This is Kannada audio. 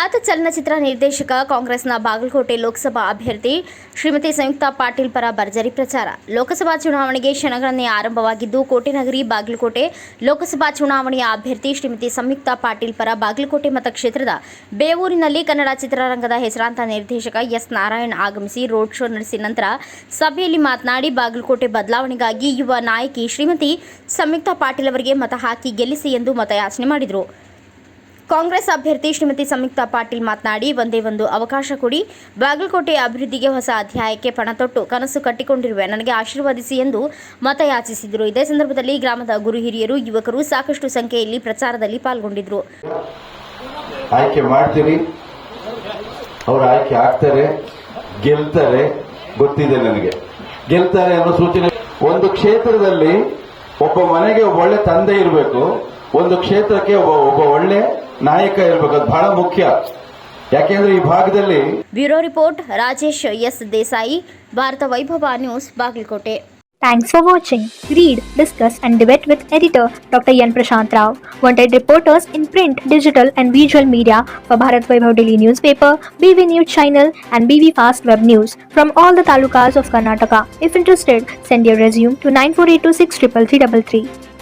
ಖ್ಯಾತ ಚಲನಚಿತ್ರ ನಿರ್ದೇಶಕ ಕಾಂಗ್ರೆಸ್ನ ಬಾಗಲಕೋಟೆ ಲೋಕಸಭಾ ಅಭ್ಯರ್ಥಿ ಶ್ರೀಮತಿ ಸಂಯುಕ್ತಾ ಪಾಟೀಲ್ ಪರ ಭರ್ಜರಿ ಪ್ರಚಾರ. ಲೋಕಸಭಾ ಚುನಾವಣೆಗೆ ಕ್ಷಣಗಣನೆ ಆರಂಭವಾಗಿದ್ದು, ಕೋಟೆನಗರಿ ಬಾಗಲಕೋಟೆ ಲೋಕಸಭಾ ಚುನಾವಣೆಯ ಅಭ್ಯರ್ಥಿ ಶ್ರೀಮತಿ ಸಂಯುಕ್ತಾ ಪಾಟೀಲ್ ಪರ ಬಾಗಲಕೋಟೆ ಮತಕ್ಷೇತ್ರದ ಬೇವೂರಿನಲ್ಲಿ ಕನ್ನಡ ಚಿತ್ರರಂಗದ ಹೆಸರಾಂತ ನಿರ್ದೇಶಕ ಎಸ್ ನಾರಾಯಣ್ ಆಗಮಿಸಿ ರೋಡ್ ಶೋ ನಡೆಸಿದ ನಂತರ ಸಭೆಯಲ್ಲಿ ಮಾತನಾಡಿ, ಬಾಗಲಕೋಟೆ ಬದಲಾವಣೆಗಾಗಿ ಯುವ ನಾಯಕಿ ಶ್ರೀಮತಿ ಸಂಯುಕ್ತಾ ಪಾಟೀಲ್ ಅವರಿಗೆ ಮತ ಹಾಕಿ ಗೆಲ್ಲಿಸಿ ಎಂದು ಮತಯಾಚನೆ ಮಾಡಿದರು. ಕಾಂಗ್ರೆಸ್ ಅಭ್ಯರ್ಥಿ ಶ್ರೀಮತಿ ಸಂಯುಕ್ತಾ ಪಾಟೀಲ್ ಮಾತನಾಡಿ, ಒಂದೇ ಒಂದು ಅವಕಾಶ ಕೊಡಿ, ಬಾಗಲಕೋಟೆ ಅಭಿವೃದ್ಧಿಗೆ ಹೊಸ ಅಧ್ಯಾಯಕ್ಕೆ ಪಣ ತೊಟ್ಟು ಕನಸು ಕಟ್ಟಿಕೊಂಡಿರುವೆ, ನನಗೆ ಆಶೀರ್ವದಿಸಿ ಎಂದು ಮತಯಾಚಿಸಿದರು. ಇದೇ ಸಂದರ್ಭದಲ್ಲಿ ಗ್ರಾಮದ ಗುರು ಹಿರಿಯರು, ಯುವಕರು ಸಾಕಷ್ಟು ಸಂಖ್ಯೆಯಲ್ಲಿ ಪ್ರಚಾರದಲ್ಲಿ ಪಾಲ್ಗೊಂಡಿದ್ದರು. ಆಯ್ಕೆ ಮಾಡ್ತೀರಿ, ಅವರು ಆಯ್ಕೆ ಆಗ್ತಾರೆ, ಗೆಲ್ತಾರೆ, ಗೊತ್ತಿದೆ ನನಗೆ, ಗೆಲ್ತಾರೆ ಅನ್ನೋ ಸೂಚನೆ. ಒಂದು ಕ್ಷೇತ್ರದಲ್ಲಿ ಒಬ್ಬ ಮನೆಗೆ ಒಳ್ಳೆ ತಂದೆ ಇರಬೇಕು, ಒಂದು ಕ್ಷೇತ್ರಕ್ಕೆ ಒಬ್ಬ ಒಳ್ಳೆ ನಾಯಕ ಇರಬೇಕು. ಅದು ಬಹಳ ಮುಖ್ಯ. ಯಾಕೆಂದ್ರೆ ಈ ಭಾಗದಲ್ಲಿ. Bureau report Rajesh S Desai, Bharat Vaibhav news, Bagalkot. Thanks for watching. Read, discuss and debate with editor Dr. Yan Prashant Rao. Wanted reporters in print, digital and visual media for Bharat Vaibhav Daily Newspaper, BV News Channel and BV Fast Web News from all the talukas of Karnataka. If interested, send your resume to 9482633333.